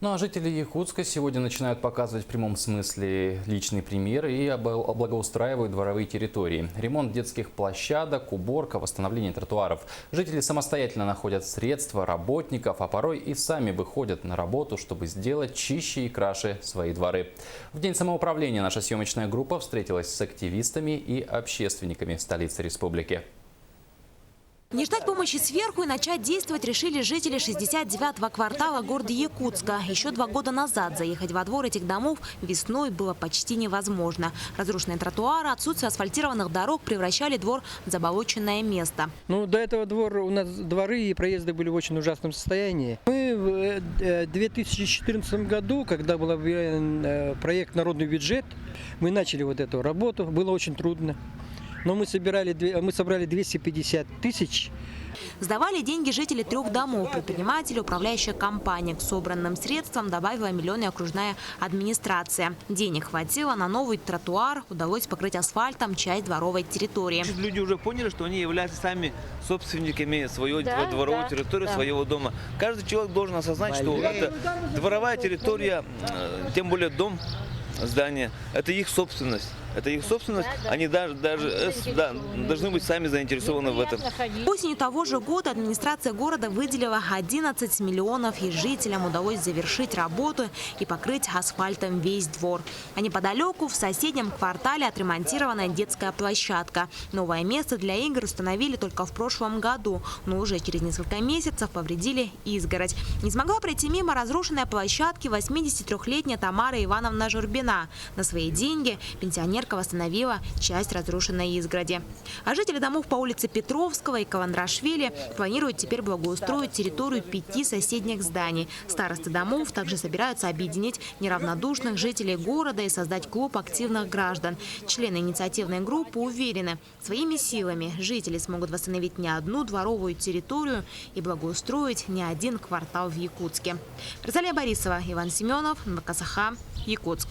Ну а жители Якутска сегодня начинают показывать в прямом смысле личный пример и благоустраивают дворовые территории. Ремонт детских площадок, уборка, восстановление тротуаров. Жители самостоятельно находят средства, работников, а порой и сами выходят на работу, чтобы сделать чище и краше свои дворы. В День самоуправления наша съемочная группа встретилась с активистами и общественниками столицы республики. Не ждать помощи сверху и начать действовать решили жители 69-го квартала города Якутска. Еще 2 года назад заехать во двор этих домов весной было почти невозможно. Разрушенные тротуары, отсутствие асфальтированных дорог превращали двор в заболоченное место. До этого у нас дворы и проезды были в очень ужасном состоянии. Мы в 2014 году, когда был объявлен проект «Народный бюджет», мы начали вот эту работу. Было очень трудно. Но мы собрали 250 тысяч. Сдавали деньги жители 3 домов, предприниматели, управляющая компания. К собранным средствам добавила миллионы окружная администрация. Денег хватило на новый тротуар, удалось покрыть асфальтом часть дворовой территории. Люди уже поняли, что они являются сами собственниками своей дворовой территории, своего дома. Каждый человек должен осознать, что это дворовая территория, тем более дом, здание, это их собственность. Это их собственность, они должны быть сами заинтересованы в этом. Осенью того же года администрация города выделила 11 миллионов, и жителям удалось завершить работу и покрыть асфальтом весь двор. А неподалеку, в соседнем квартале, отремонтированная детская площадка. Новое место для игр установили только в прошлом году, но уже через несколько месяцев повредили изгородь. Не смогла пройти мимо разрушенной площадки 83-летняя Тамара Ивановна Журбина. На свои деньги пенсионерка восстановила часть разрушенной изгороди. А жители домов по улице Петровского и Каландрашвили планируют теперь благоустроить территорию 5 соседних зданий. Старосты домов также собираются объединить неравнодушных жителей города и создать клуб активных граждан. Члены инициативной группы уверены, своими силами жители смогут восстановить не одну дворовую территорию и благоустроить не один квартал в Якутске. Розалия Борисова, Иван Семенов, НВК Саха, Якутск.